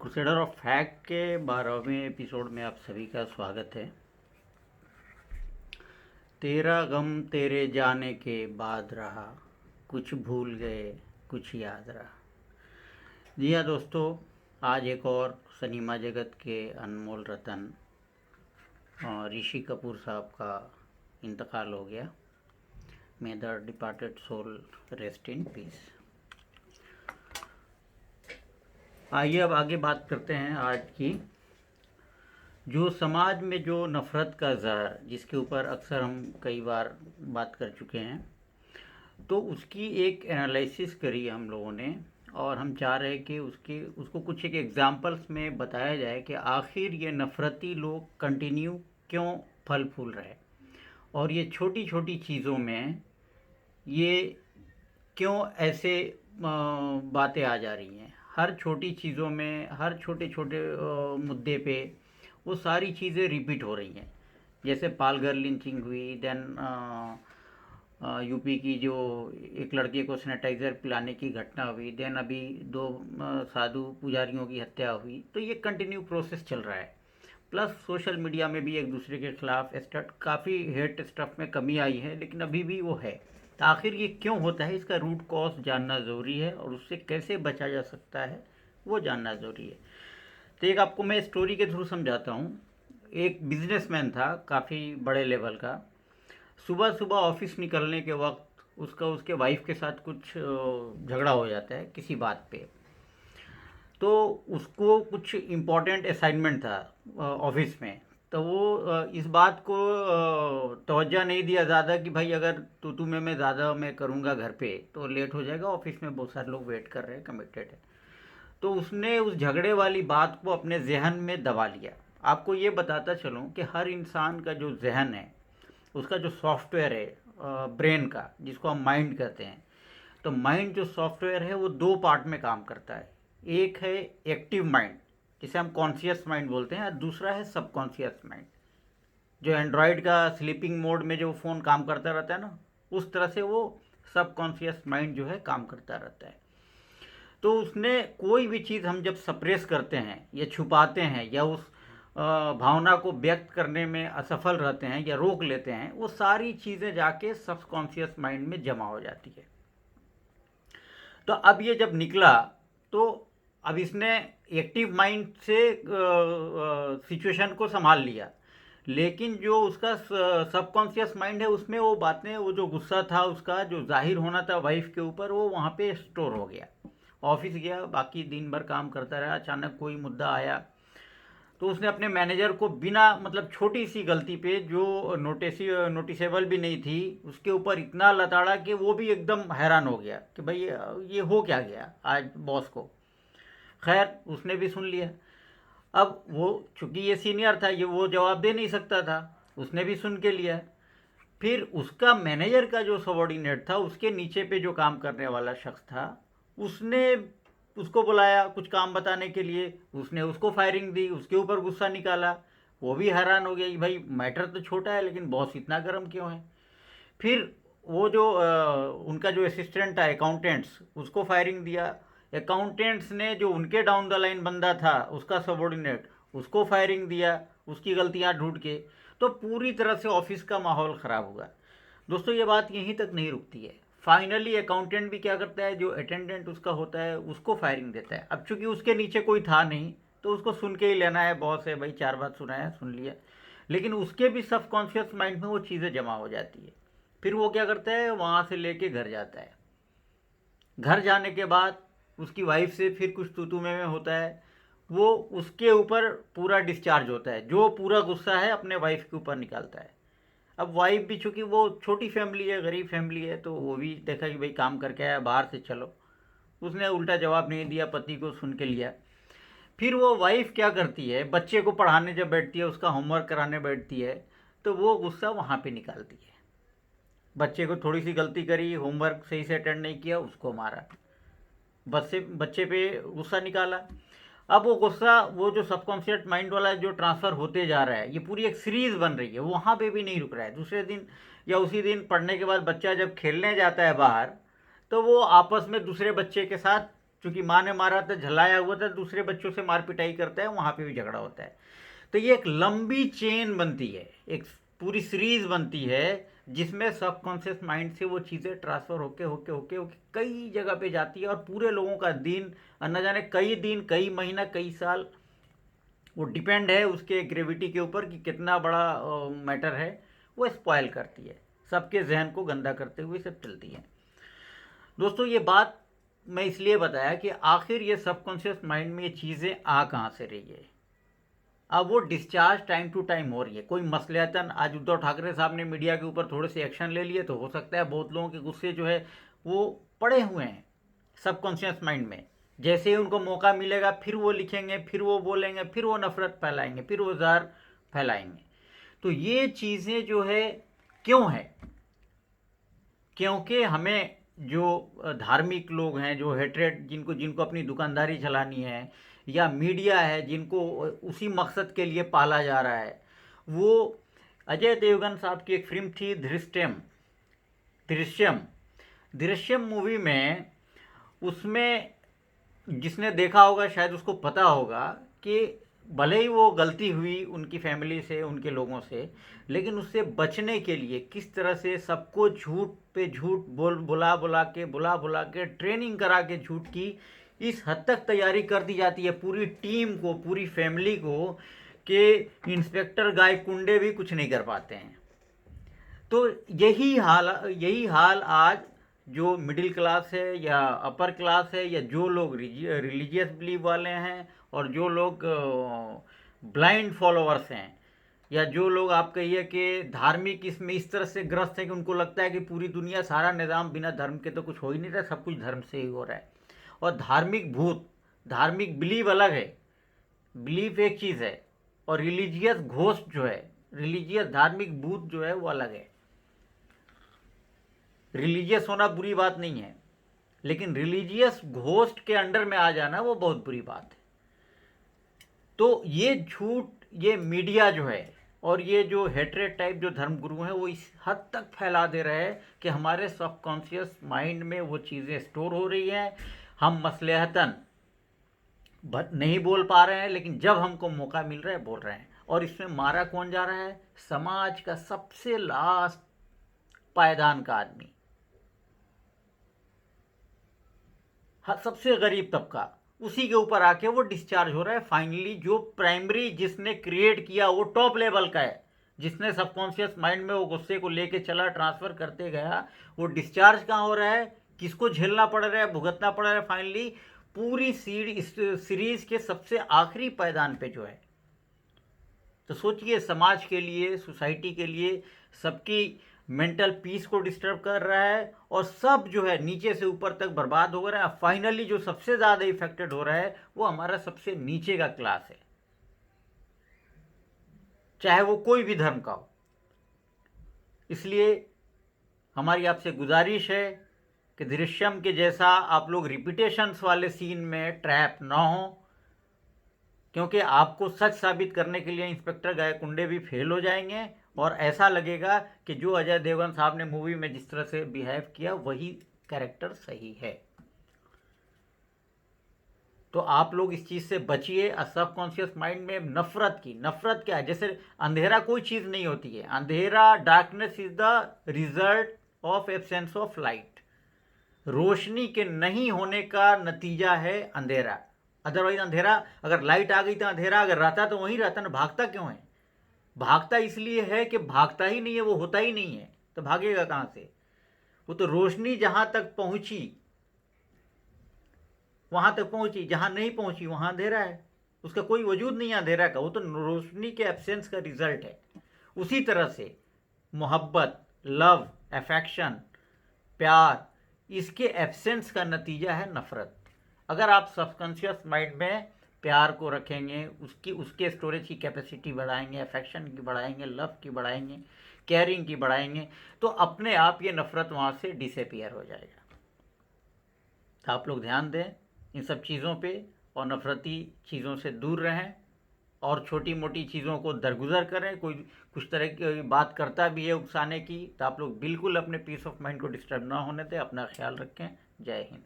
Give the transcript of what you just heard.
Crusader of fact के 12वें episode में आप सभी का स्वागत है। तेरा गम तेरे जाने के बाद रहा, कुछ भूल गए कुछ याद रहा। जी हाँ दोस्तों, आज एक और सिनेमा जगत के अनमोल रतन ऋषि कपूर साहब का इंतकाल हो गया। May the departed soul rest in peace. आइए अब आगे बात करते हैं आज की। जो समाज में जो नफ़रत का ज़हर, जिसके ऊपर अक्सर हम कई बार बात कर चुके हैं, तो उसकी एक एनालिसिस करी हम लोगों ने और हम चाह रहे हैं कि उसको कुछ एक एग्जांपल्स में बताया जाए कि आखिर ये नफ़रती लोग कंटिन्यू क्यों फल फूल रहे और ये छोटी छोटी चीज़ों में ये क्यों ऐसे बातें आ जा रही हैं। हर छोटी चीज़ों में, हर छोटे छोटे मुद्दे पे वो सारी चीज़ें रिपीट हो रही हैं। जैसे पालघर लिंचिंग हुई, देन यूपी की जो एक लड़के को सैनिटाइज़र पिलाने की घटना हुई, देन अभी दो साधु पुजारियों की हत्या हुई। तो ये कंटिन्यू प्रोसेस चल रहा है। प्लस सोशल मीडिया में भी एक दूसरे के खिलाफ काफ़ी हेट स्टफ में कमी आई है, लेकिन अभी भी वो है। तो आखिर ये क्यों होता है, इसका रूट कॉज जानना ज़रूरी है और उससे कैसे बचा जा सकता है वो जानना ज़रूरी है। तो एक आपको मैं स्टोरी के थ्रू समझाता हूँ। एक बिजनेसमैन था काफ़ी बड़े लेवल का। सुबह सुबह ऑफिस निकलने के वक्त उसका उसके वाइफ के साथ कुछ झगड़ा हो जाता है किसी बात पे। तो उसको कुछ इम्पोर्टेंट असाइनमेंट था ऑफिस में। तो वो इस बात को तवज्जो नहीं दिया ज़्यादा कि भाई अगर तू मैं ज़्यादा मैं करूँगा घर पे तो लेट हो जाएगा, ऑफिस में बहुत सारे लोग वेट कर रहे हैं, कमिटेड है। तो उसने उस झगड़े वाली बात को अपने जहन में दबा लिया। आपको ये बताता चलूँ कि हर इंसान का जो जहन है, उसका जो सॉफ्टवेयर है ब्रेन का, जिसको हम माइंड कहते हैं, तो माइंड जो सॉफ्टवेयर है वो दो पार्ट में काम करता है। एक है एक्टिव माइंड, जिसे हम कॉन्शियस माइंड बोलते हैं, और दूसरा है सबकॉन्शियस माइंड। जो एंड्रॉयड का स्लीपिंग मोड में जो फ़ोन काम करता रहता है ना, उस तरह से वो सबकॉन्शियस माइंड जो है काम करता रहता है। तो उसने कोई भी चीज़ हम जब सप्रेस करते हैं या छुपाते हैं या उस भावना को व्यक्त करने में असफल रहते हैं या रोक लेते हैं, वो सारी चीज़ें जाके सबकॉन्शियस माइंड में जमा हो जाती है। तो अब ये जब निकला तो अब इसने एक्टिव माइंड से सिचुएशन को संभाल लिया, लेकिन जो उसका सबकॉन्शियस माइंड है उसमें वो बातें, वो जो गुस्सा था उसका जो जाहिर होना था वाइफ के ऊपर, वो वहाँ पे स्टोर हो गया। ऑफिस गया, बाकी दिन भर काम करता रहा, अचानक कोई मुद्दा आया तो उसने अपने मैनेजर को बिना मतलब छोटी सी गलती पे जो नोटिसेबल भी नहीं थी, उसके ऊपर इतना लताड़ा कि वो भी एकदम हैरान हो गया कि भाई ये हो क्या गया आज बॉस को। खैर उसने भी सुन लिया। अब वो चूंकि ये सीनियर था, ये वो जवाब दे नहीं सकता था, उसने भी सुन के लिया। फिर उसका मैनेजर का जो सबॉर्डिनेट था, उसके नीचे पे जो काम करने वाला शख्स था, उसने उसको बुलाया कुछ काम बताने के लिए। उसने उसको फायरिंग दी, उसके ऊपर गुस्सा निकाला। वो भी हैरान हो गया कि भाई मैटर तो छोटा है लेकिन बॉस इतना गर्म क्यों है। फिर वो जो उनका जो असिस्टेंट था अकाउंटेंट्स, उसको फायरिंग दिया। अकाउंटेंट्स ने जो उनके डाउन द लाइन बंदा था, उसका सबॉर्डिनेट, उसको फायरिंग दिया उसकी गलतियां ढूंढ के। तो पूरी तरह से ऑफिस का माहौल ख़राब हुआ। दोस्तों ये बात यहीं तक नहीं रुकती है। फाइनली अकाउंटेंट भी क्या करता है, जो अटेंडेंट उसका होता है उसको फायरिंग देता है। अब चूंकि उसके नीचे कोई था नहीं तो उसको सुन के ही लेना है, बॉस है भाई, चार बात सुनाया सुन लिया। लेकिन उसके भी सबकॉन्शियस माइंड में वो चीज़ें जमा हो जाती है। फिर वो क्या करता है, वहाँ से लेके घर जाता है। घर जाने के बाद उसकी वाइफ से फिर कुछ तू में होता है। वो उसके ऊपर पूरा डिस्चार्ज होता है, जो पूरा गुस्सा है अपने वाइफ के ऊपर निकालता है। अब वाइफ भी चूंकि वो छोटी फैमिली है, गरीब फैमिली है, तो वो भी देखा कि भाई काम करके आया बाहर से, चलो। उसने उल्टा जवाब नहीं दिया, पति को सुन के लिया। फिर वो वाइफ क्या करती है, बच्चे को पढ़ाने जब बैठती है, उसका होमवर्क कराने बैठती है, तो वो गुस्सा वहाँ पे निकालती है। बच्चे को थोड़ी सी गलती करी, होमवर्क सही से अटेंड नहीं किया, उसको मारा, बच्चे पे गुस्सा निकाला। अब वो गुस्सा, वो जो सबकॉन्शियस माइंड वाला जो ट्रांसफ़र होते जा रहा है, ये पूरी एक सीरीज़ बन रही है, वहाँ पे भी नहीं रुक रहा है। दूसरे दिन या उसी दिन पढ़ने के बाद बच्चा जब खेलने जाता है बाहर, तो वो आपस में दूसरे बच्चे के साथ क्योंकि माँ ने मारा था, झलाया हुआ था, दूसरे बच्चों से मार पिटाई करता है, वहाँ पे भी झगड़ा होता है। तो ये एक लंबी चेन बनती है, एक पूरी सीरीज बनती है, जिसमें सबकॉन्शियस माइंड से वो चीज़ें ट्रांसफ़र होके होके होके होके कई जगह पे जाती है, और पूरे लोगों का दिन, न जाने कई दिन, कई महीना, कई साल, वो डिपेंड है उसके ग्रेविटी के ऊपर कि कितना बड़ा मैटर है, वो स्पॉयल करती है, सबके जहन को गंदा करते हुए सब चलती है। दोस्तों, ये बात मैं इसलिए बताया कि आखिर ये सबकॉन्शियस माइंड में ये चीज़ें आ कहाँ से रही है। अब वो डिस्चार्ज टाइम टू टाइम हो रही है। कोई मसलहतन आज उद्धव ठाकरे साहब ने मीडिया के ऊपर थोड़े से एक्शन ले लिए, तो हो सकता है बहुत लोगों के गुस्से जो है वो पड़े हुए हैं सबकॉन्शियस माइंड में। जैसे ही उनको मौका मिलेगा फिर वो लिखेंगे, फिर वो बोलेंगे, फिर वो नफ़रत फैलाएंगे, फिर वो ज़हर फैलाएंगे। तो ये चीज़ें जो है क्यों है? क्योंकि हमें जो धार्मिक लोग हैं, जो हेट्रेड, जिनको जिनको अपनी दुकानदारी चलानी है, या मीडिया है जिनको उसी मकसद के लिए पाला जा रहा है, वो अजय देवगन साहब की एक फिल्म थी दृश्यम दृश्यम दृश्यम मूवी में, उसमें जिसने देखा होगा शायद उसको पता होगा कि भले ही वो गलती हुई उनकी फैमिली से, उनके लोगों से, लेकिन उससे बचने के लिए किस तरह से सबको झूठ पे झूठ बुला बुला के ट्रेनिंग करा के झूठ की इस हद तक तैयारी कर दी जाती है पूरी टीम को, पूरी फैमिली को, कि इंस्पेक्टर गाय कुंडे भी कुछ नहीं कर पाते हैं। तो यही हाल आज जो मिडिल क्लास है या अपर क्लास है, या जो लोग रिलीजियस बिलीव वाले हैं, और जो लोग ब्लाइंड फॉलोअर्स हैं, या जो लोग आप कहिए कि धार्मिक इसमें इस तरह से ग्रस्त है कि उनको लगता है कि पूरी दुनिया, सारा निज़ाम बिना धर्म के तो कुछ हो ही नहीं रहा, सब कुछ धर्म से ही हो रहा है। और धार्मिक बिलीव अलग है, बिलीफ एक चीज़ है, और रिलीजियस घोस्ट जो है, रिलीजियस धार्मिक भूत जो है वो अलग है। रिलीजियस होना बुरी बात नहीं है, लेकिन रिलीजियस घोस्ट के अंडर में आ जाना वो बहुत बुरी बात है। तो ये झूठ, ये मीडिया जो है, और ये जो हेट्रेड टाइप जो धर्मगुरु हैं, वो इस हद तक फैला दे रहे हैं कि हमारे सबकॉन्शियस माइंड में वो चीज़ें स्टोर हो रही हैं। हम मसलहतन नहीं बोल पा रहे हैं, लेकिन जब हमको मौका मिल रहा है बोल रहे हैं। और इसमें मारा कौन जा रहा है? समाज का सबसे लास्ट पायदान का आदमी, सबसे गरीब तबका, उसी के ऊपर आके वो डिस्चार्ज हो रहा है फाइनली। जो प्राइमरी जिसने क्रिएट किया वो टॉप लेवल का है, जिसने सबकॉन्शियस माइंड में वो गुस्से को लेके चला, ट्रांसफ़र करते गया, वो डिस्चार्ज कहाँ हो रहा है? किसको झेलना पड़ रहा है, भुगतना पड़ रहा है फाइनली? पूरी सीरीज के सबसे आखिरी पायदान पे जो है। तो सोचिए, समाज के लिए, सोसाइटी के लिए, सबकी मेंटल पीस को डिस्टर्ब कर रहा है, और सब जो है नीचे से ऊपर तक बर्बाद हो रहा है। फाइनली जो सबसे ज़्यादा इफेक्टेड हो रहा है वो हमारा सबसे नीचे का क्लास है, चाहे वो कोई भी धर्म का हो। इसलिए हमारी आपसे गुजारिश है कि दृश्यम के जैसा आप लोग रिपीटेशंस वाले सीन में ट्रैप ना हो, क्योंकि आपको सच साबित करने के लिए इंस्पेक्टर गायकुंडे भी फेल हो जाएंगे, और ऐसा लगेगा कि जो अजय देवगन साहब ने मूवी में जिस तरह से बिहेव किया वही कैरेक्टर सही है। तो आप लोग इस चीज़ से बचिए। सबकॉन्शियस माइंड में नफ़रत क्या है? जैसे अंधेरा कोई चीज़ नहीं होती है। अंधेरा, darkness is the result of absence of light. रोशनी के नहीं होने का नतीजा है अंधेरा। अदरवाइज अंधेरा, अगर लाइट आ गई तो अंधेरा अगर रहता तो वहीं रहता ना। भागता क्यों है? भागता इसलिए है कि भागता ही नहीं है, वो होता ही नहीं है, तो भागेगा कहाँ से? वो तो रोशनी जहाँ तक पहुँची वहाँ तक पहुँची, जहाँ नहीं पहुँची वहाँ अंधेरा है। उसका कोई वजूद नहीं है अंधेरा का, वो तो रोशनी के एब्सेंस का रिजल्ट है। उसी तरह से मोहब्बत, लव, अफेक्शन, प्यार, इसके एब्सेंस का नतीजा है नफ़रत। अगर आप सबकॉन्शियस माइंड में प्यार को रखेंगे, उसके स्टोरेज की कैपेसिटी बढ़ाएंगे, अफेक्शन की बढ़ाएंगे, लव की बढ़ाएंगे, केयरिंग की बढ़ाएंगे, तो अपने आप ये नफ़रत वहाँ से डिसअपीयर हो जाएगा। तो आप लोग ध्यान दें इन सब चीज़ों पे, और नफ़रती चीज़ों से दूर रहें, और छोटी मोटी चीज़ों को दरगुजर करें। कोई कुछ तरह की बात करता भी है उकसाने की, तो आप लोग बिल्कुल अपने पीस ऑफ माइंड को डिस्टर्ब ना होने दें। अपना ख्याल रखें। जय हिंद।